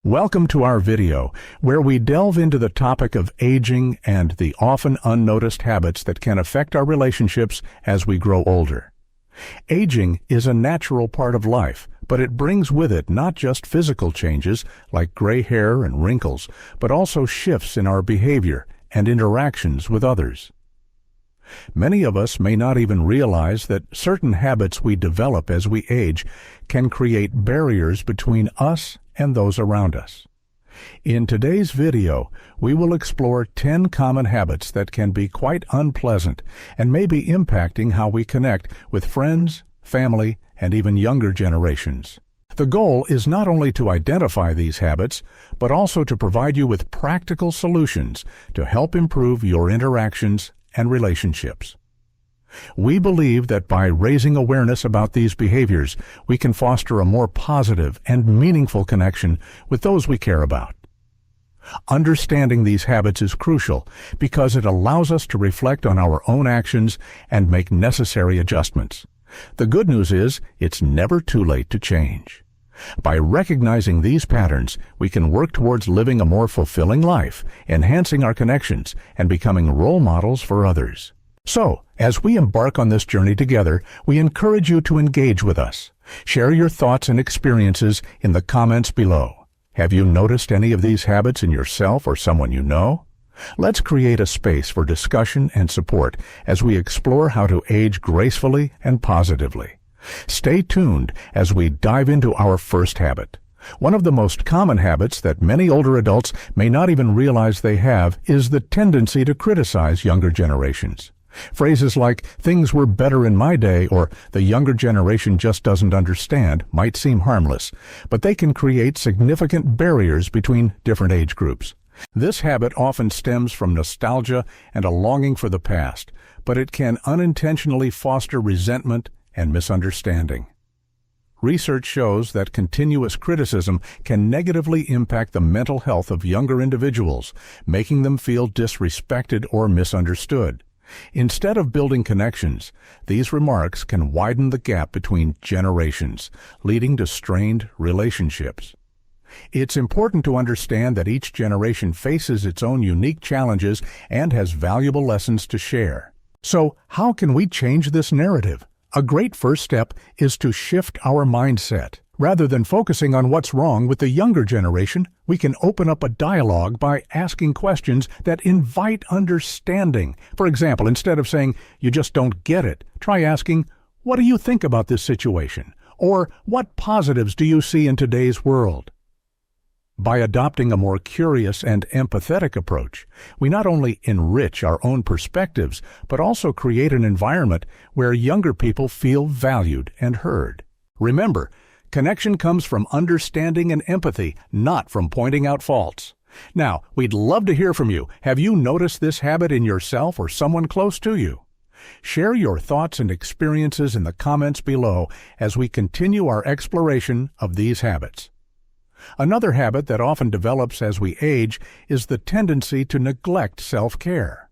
Welcome to our video, where we delve into the topic of aging and the often unnoticed habits that can affect our relationships as we grow older. Aging is a natural part of life, but it brings with it not just physical changes like gray hair and wrinkles, but also shifts in our behavior and interactions with others. Many of us may not even realize that certain habits we develop as we age can create barriers between us and those around us. In today's video, we will explore 10 common habits that can be quite unpleasant and may be impacting how we connect with friends, family, and even younger generations. The goal is not only to identify these habits, but also to provide you with practical solutions to help improve your interactions and relationships. We believe that by raising awareness about these behaviors, we can foster a more positive and meaningful connection with those we care about. Understanding these habits is crucial because it allows us to reflect on our own actions and make necessary adjustments. The good news is, it's never too late to change. By recognizing these patterns, we can work towards living a more fulfilling life, enhancing our connections, and becoming role models for others. So, as we embark on this journey together, we encourage you to engage with us. Share your thoughts and experiences in the comments below. Have you noticed any of these habits in yourself or someone you know? Let's create a space for discussion and support as we explore how to age gracefully and positively. Stay tuned as we dive into our first habit. One of the most common habits that many older adults may not even realize they have is the tendency to criticize younger generations. Phrases like, "things were better in my day," or "the younger generation just doesn't understand," might seem harmless, but they can create significant barriers between different age groups. This habit often stems from nostalgia and a longing for the past, but it can unintentionally foster resentment and misunderstanding. Research shows that continuous criticism can negatively impact the mental health of younger individuals, making them feel disrespected or misunderstood. Instead of building connections, these remarks can widen the gap between generations, leading to strained relationships. It's important to understand that each generation faces its own unique challenges and has valuable lessons to share. So, how can we change this narrative? A great first step is to shift our mindset. Rather than focusing on what's wrong with the younger generation, we can open up a dialogue by asking questions that invite understanding. For example, instead of saying, "you just don't get it," try asking, "what do you think about this situation?" Or, "what positives do you see in today's world?" By adopting a more curious and empathetic approach, we not only enrich our own perspectives, but also create an environment where younger people feel valued and heard. Remember, connection comes from understanding and empathy, not from pointing out faults. Now, we'd love to hear from you. Have you noticed this habit in yourself or someone close to you? Share your thoughts and experiences in the comments below as we continue our exploration of these habits. Another habit that often develops as we age is the tendency to neglect self-care.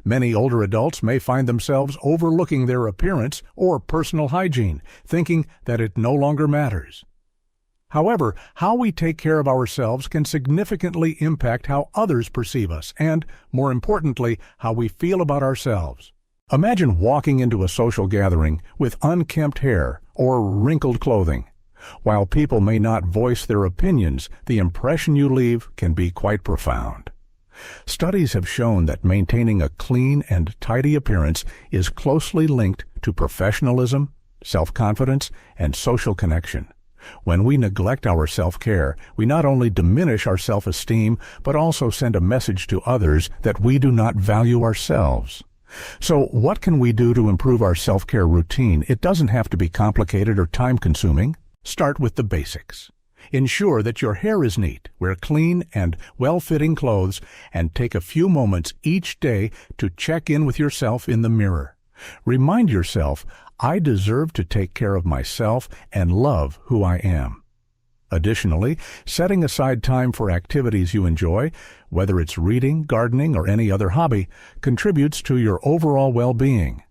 Many older adults may find themselves overlooking their appearance or personal hygiene, thinking that it no longer matters. However, how we take care of ourselves can significantly impact how others perceive us and, more importantly, how we feel about ourselves. Imagine walking into a social gathering with unkempt hair or wrinkled clothing. While people may not voice their opinions, the impression you leave can be quite profound. Studies have shown that maintaining a clean and tidy appearance is closely linked to professionalism, self-confidence, and social connection. When we neglect our self-care, we not only diminish our self-esteem, but also send a message to others that we do not value ourselves. So, what can we do to improve our self-care routine? It doesn't have to be complicated or time-consuming. Start with the basics. Ensure that your hair is neat, wear clean and well-fitting clothes, and take a few moments each day to check in with yourself in the mirror. Remind yourself, "I deserve to take care of myself and love who I am." Additionally, setting aside time for activities you enjoy, whether it's reading, gardening, or any other hobby, contributes to your overall well-being.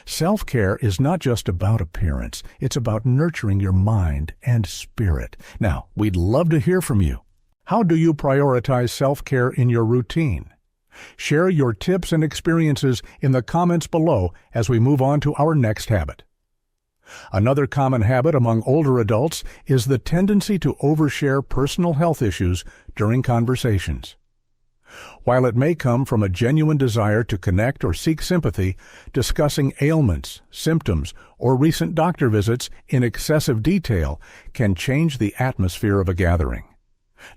Self-care is not just about appearance, it's about nurturing your mind and spirit. Now, we'd love to hear from you. How do you prioritize self-care in your routine? Share your tips and experiences in the comments below as we move on to our next habit. Another common habit among older adults is the tendency to overshare personal health issues during conversations. While it may come from a genuine desire to connect or seek sympathy, discussing ailments, symptoms, or recent doctor visits in excessive detail can change the atmosphere of a gathering.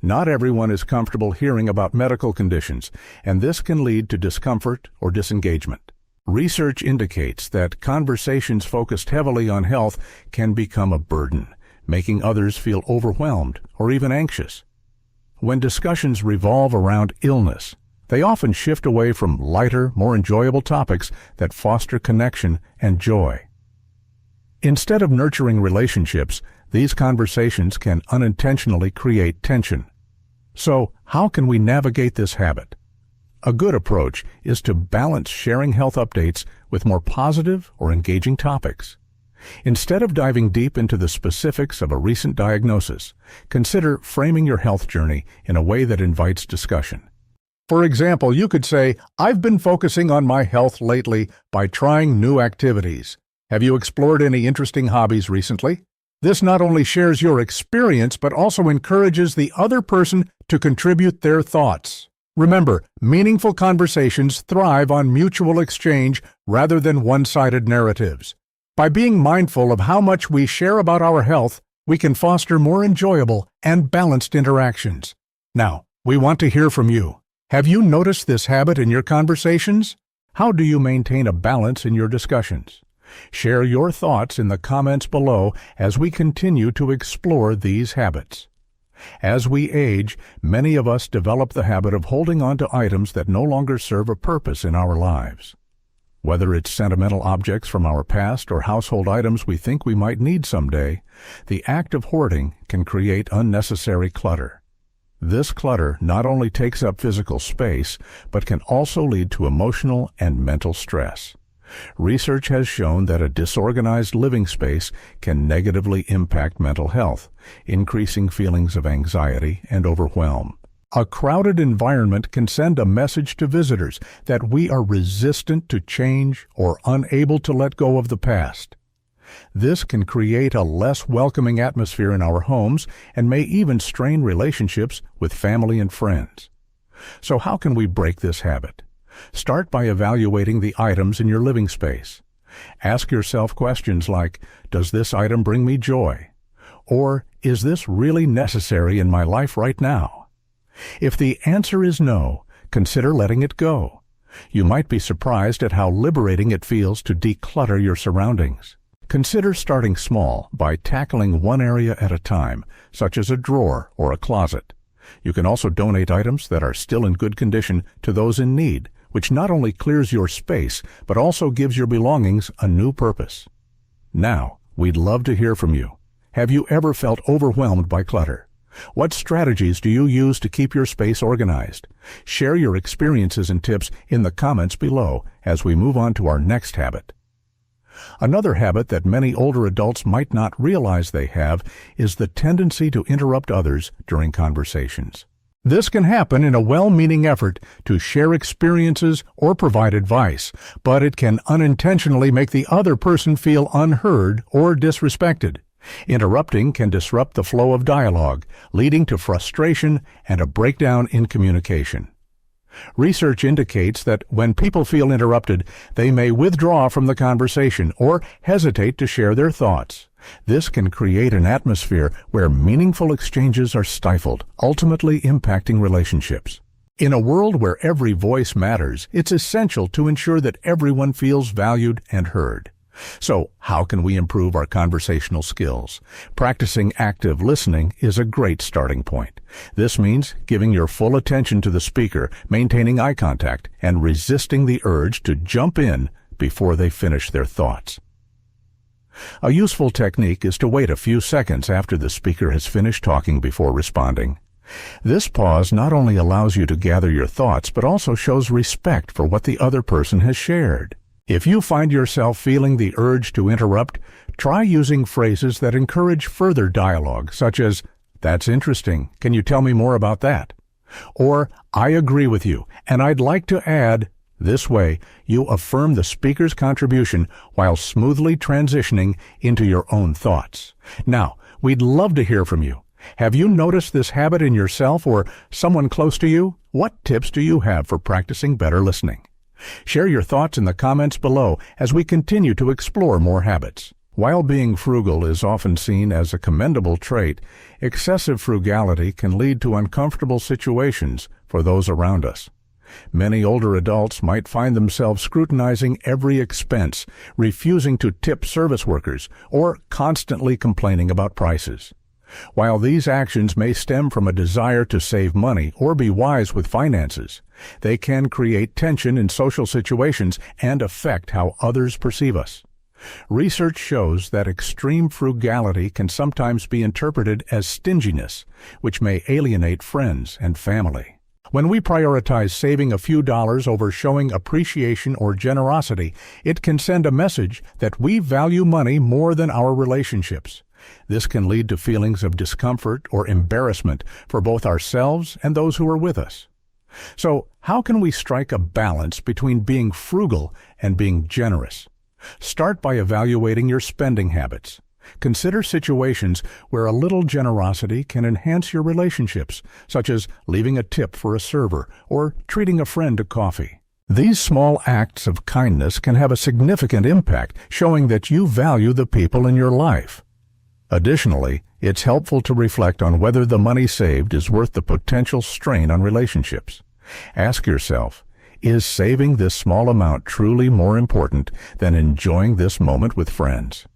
Not everyone is comfortable hearing about medical conditions, and this can lead to discomfort or disengagement. Research indicates that conversations focused heavily on health can become a burden, making others feel overwhelmed or even anxious. When discussions revolve around illness, they often shift away from lighter, more enjoyable topics that foster connection and joy. Instead of nurturing relationships, these conversations can unintentionally create tension. So, how can we navigate this habit? A good approach is to balance sharing health updates with more positive or engaging topics. Instead of diving deep into the specifics of a recent diagnosis, consider framing your health journey in a way that invites discussion. For example, you could say, "I've been focusing on my health lately by trying new activities. Have you explored any interesting hobbies recently?" This not only shares your experience, but also encourages the other person to contribute their thoughts. Remember, meaningful conversations thrive on mutual exchange rather than one-sided narratives. By being mindful of how much we share about our health, we can foster more enjoyable and balanced interactions. Now, we want to hear from you. Have you noticed this habit in your conversations? How do you maintain a balance in your discussions? Share your thoughts in the comments below as we continue to explore these habits. As we age, many of us develop the habit of holding on to items that no longer serve a purpose in our lives. Whether it's sentimental objects from our past or household items we think we might need someday, the act of hoarding can create unnecessary clutter. This clutter not only takes up physical space, but can also lead to emotional and mental stress. Research has shown that a disorganized living space can negatively impact mental health, increasing feelings of anxiety and overwhelm. A crowded environment can send a message to visitors that we are resistant to change or unable to let go of the past. This can create a less welcoming atmosphere in our homes and may even strain relationships with family and friends. So how can we break this habit? Start by evaluating the items in your living space. Ask yourself questions like, does this item bring me joy? Or, is this really necessary in my life right now? If the answer is no, consider letting it go. You might be surprised at how liberating it feels to declutter your surroundings. Consider starting small by tackling one area at a time, such as a drawer or a closet. You can also donate items that are still in good condition to those in need, which not only clears your space, but also gives your belongings a new purpose. Now, we'd love to hear from you. Have you ever felt overwhelmed by clutter? What strategies do you use to keep your space organized? Share your experiences and tips in the comments below as we move on to our next habit. Another habit that many older adults might not realize they have is the tendency to interrupt others during conversations. This can happen in a well-meaning effort to share experiences or provide advice, but it can unintentionally make the other person feel unheard or disrespected. Interrupting can disrupt the flow of dialogue, leading to frustration and a breakdown in communication. Research indicates that when people feel interrupted, they may withdraw from the conversation or hesitate to share their thoughts. This can create an atmosphere where meaningful exchanges are stifled, ultimately impacting relationships. In a world where every voice matters, it's essential to ensure that everyone feels valued and heard. So, how can we improve our conversational skills? Practicing active listening is a great starting point. This means giving your full attention to the speaker, maintaining eye contact, and resisting the urge to jump in before they finish their thoughts. A useful technique is to wait a few seconds after the speaker has finished talking before responding. This pause not only allows you to gather your thoughts, but also shows respect for what the other person has shared. If you find yourself feeling the urge to interrupt, try using phrases that encourage further dialogue, such as, "That's interesting. Can you tell me more about that?" Or, "I agree with you, and I'd like to add." This way, you affirm the speaker's contribution while smoothly transitioning into your own thoughts. Now, we'd love to hear from you. Have you noticed this habit in yourself or someone close to you? What tips do you have for practicing better listening? Share your thoughts in the comments below as we continue to explore more habits. While being frugal is often seen as a commendable trait, excessive frugality can lead to uncomfortable situations for those around us. Many older adults might find themselves scrutinizing every expense, refusing to tip service workers, or constantly complaining about prices. While these actions may stem from a desire to save money or be wise with finances, they can create tension in social situations and affect how others perceive us. Research shows that extreme frugality can sometimes be interpreted as stinginess, which may alienate friends and family. When we prioritize saving a few dollars over showing appreciation or generosity, it can send a message that we value money more than our relationships. This can lead to feelings of discomfort or embarrassment for both ourselves and those who are with us. So, how can we strike a balance between being frugal and being generous? Start by evaluating your spending habits. Consider situations where a little generosity can enhance your relationships, such as leaving a tip for a server or treating a friend to coffee. These small acts of kindness can have a significant impact, showing that you value the people in your life. Additionally, it's helpful to reflect on whether the money saved is worth the potential strain on relationships. Ask yourself, is saving this small amount truly more important than enjoying this moment with friends?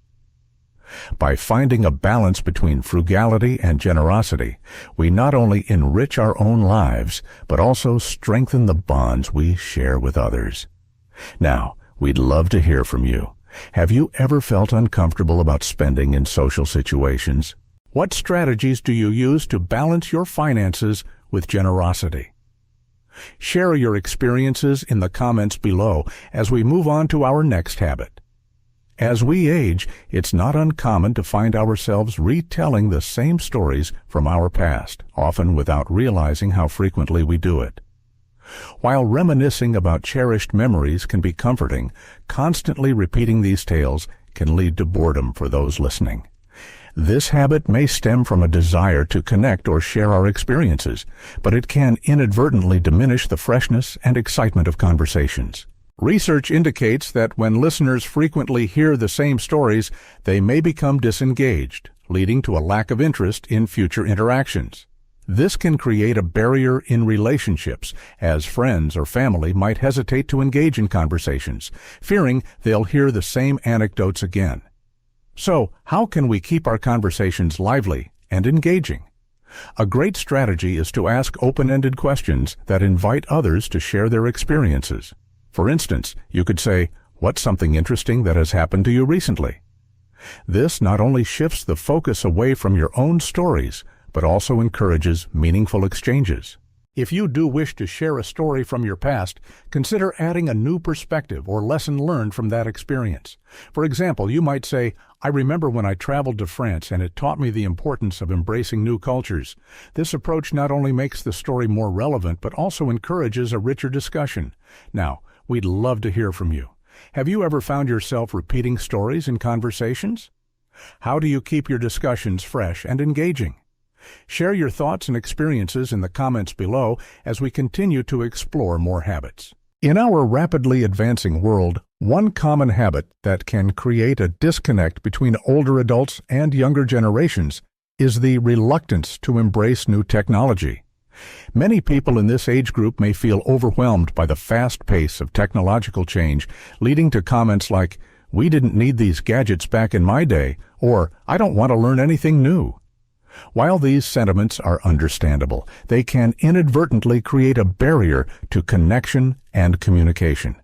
By finding a balance between frugality and generosity, we not only enrich our own lives, but also strengthen the bonds we share with others. Now, we'd love to hear from you. Have you ever felt uncomfortable about spending in social situations? What strategies do you use to balance your finances with generosity? Share your experiences in the comments below as we move on to our next habit. As we age, it's not uncommon to find ourselves retelling the same stories from our past, often without realizing how frequently we do it. While reminiscing about cherished memories can be comforting, constantly repeating these tales can lead to boredom for those listening. This habit may stem from a desire to connect or share our experiences, but it can inadvertently diminish the freshness and excitement of conversations. Research indicates that when listeners frequently hear the same stories, they may become disengaged, leading to a lack of interest in future interactions. This can create a barrier in relationships, as friends or family might hesitate to engage in conversations, fearing they'll hear the same anecdotes again. So, how can we keep our conversations lively and engaging? A great strategy is to ask open-ended questions that invite others to share their experiences. For instance, you could say, "What's something interesting that has happened to you recently?" This not only shifts the focus away from your own stories, but also encourages meaningful exchanges. If you do wish to share a story from your past, consider adding a new perspective or lesson learned from that experience. For example, you might say, "I remember when I traveled to France and it taught me the importance of embracing new cultures." This approach not only makes the story more relevant, but also encourages a richer discussion. Now, we'd love to hear from you. Have you ever found yourself repeating stories in conversations? How do you keep your discussions fresh and engaging? Share your thoughts and experiences in the comments below as we continue to explore more habits. In our rapidly advancing world, one common habit that can create a disconnect between older adults and younger generations is the reluctance to embrace new technology. Many people in this age group may feel overwhelmed by the fast pace of technological change, leading to comments like, "We didn't need these gadgets back in my day," or "I don't want to learn anything new." While these sentiments are understandable, they can inadvertently create a barrier to connection and communication.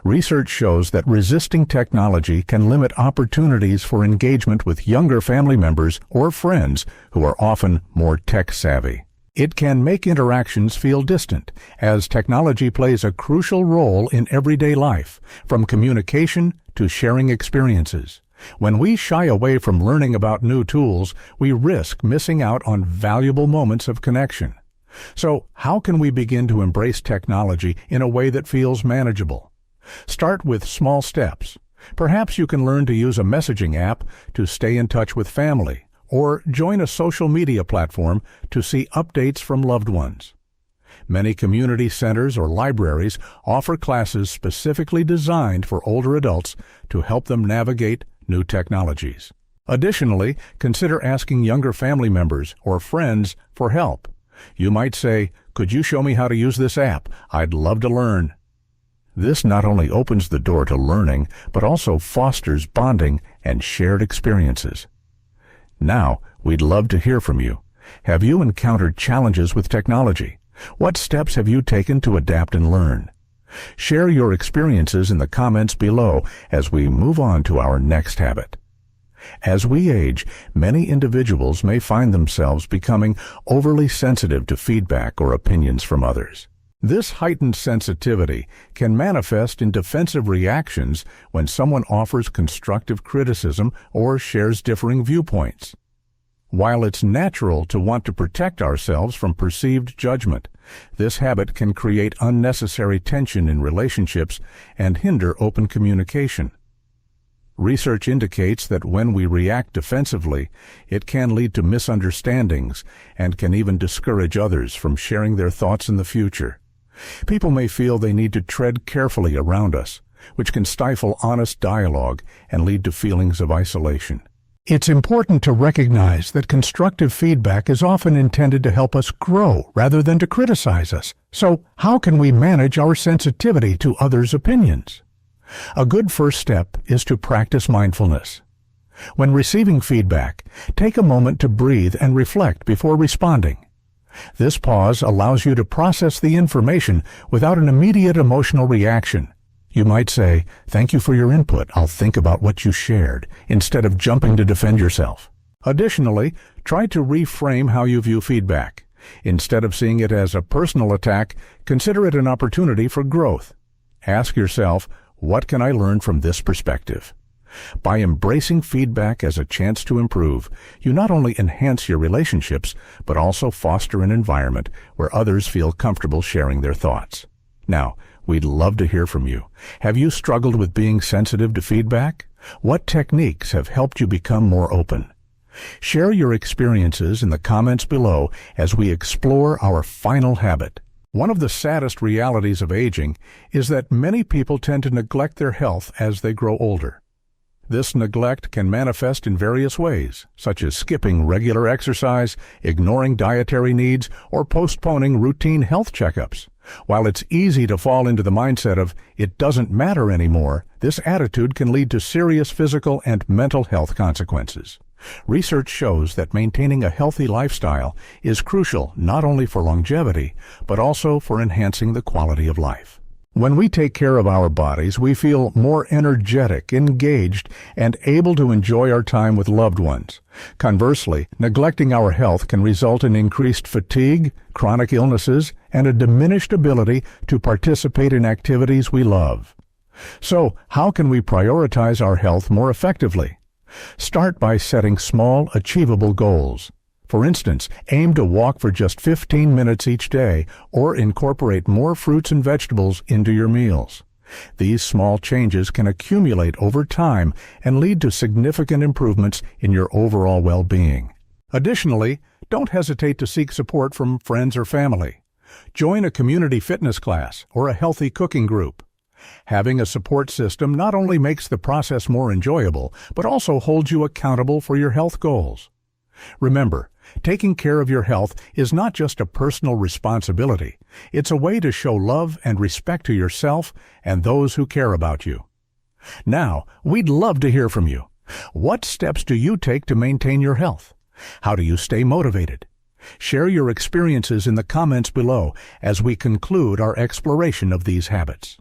Research shows that resisting technology can limit opportunities for engagement with younger family members or friends who are often more tech-savvy. It can make interactions feel distant, as technology plays a crucial role in everyday life, from communication to sharing experiences. When we shy away from learning about new tools, we risk missing out on valuable moments of connection. So, how can we begin to embrace technology in a way that feels manageable? Start with small steps. Perhaps you can learn to use a messaging app to stay in touch with family, or join a social media platform to see updates from loved ones. Many community centers or libraries offer classes specifically designed for older adults to help them navigate new technologies. Additionally, consider asking younger family members or friends for help. You might say, "Could you show me how to use this app? I'd love to learn." This not only opens the door to learning, but also fosters bonding and shared experiences. Now, we'd love to hear from you. Have you encountered challenges with technology? What steps have you taken to adapt and learn? Share your experiences in the comments below as we move on to our next habit. As we age, many individuals may find themselves becoming overly sensitive to feedback or opinions from others. This heightened sensitivity can manifest in defensive reactions when someone offers constructive criticism or shares differing viewpoints. While it's natural to want to protect ourselves from perceived judgment, this habit can create unnecessary tension in relationships and hinder open communication. Research indicates that when we react defensively, it can lead to misunderstandings and can even discourage others from sharing their thoughts in the future. People may feel they need to tread carefully around us, which can stifle honest dialogue and lead to feelings of isolation. It's important to recognize that constructive feedback is often intended to help us grow rather than to criticize us. So, how can we manage our sensitivity to others' opinions? A good first step is to practice mindfulness. When receiving feedback, take a moment to breathe and reflect before responding. This pause allows you to process the information without an immediate emotional reaction. You might say, "Thank you for your input. I'll think about what you shared," instead of jumping to defend yourself. Additionally, try to reframe how you view feedback. Instead of seeing it as a personal attack, consider it an opportunity for growth. Ask yourself, what can I learn from this perspective? By embracing feedback as a chance to improve, you not only enhance your relationships, but also foster an environment where others feel comfortable sharing their thoughts. Now, we'd love to hear from you. Have you struggled with being sensitive to feedback? What techniques have helped you become more open? Share your experiences in the comments below as we explore our final habit. One of the saddest realities of aging is that many people tend to neglect their health as they grow older. This neglect can manifest in various ways, such as skipping regular exercise, ignoring dietary needs, or postponing routine health checkups. While it's easy to fall into the mindset of, "It doesn't matter anymore," this attitude can lead to serious physical and mental health consequences. Research shows that maintaining a healthy lifestyle is crucial not only for longevity, but also for enhancing the quality of life. When we take care of our bodies, we feel more energetic, engaged, and able to enjoy our time with loved ones. Conversely, neglecting our health can result in increased fatigue, chronic illnesses, and a diminished ability to participate in activities we love. So, how can we prioritize our health more effectively? Start by setting small, achievable goals. For instance, aim to walk for just 15 minutes each day or incorporate more fruits and vegetables into your meals. These small changes can accumulate over time and lead to significant improvements in your overall well-being. Additionally, don't hesitate to seek support from friends or family. Join a community fitness class or a healthy cooking group. Having a support system not only makes the process more enjoyable, but also holds you accountable for your health goals. Remember, taking care of your health is not just a personal responsibility. It's a way to show love and respect to yourself and those who care about you. Now, we'd love to hear from you. What steps do you take to maintain your health? How do you stay motivated? Share your experiences in the comments below as we conclude our exploration of these habits.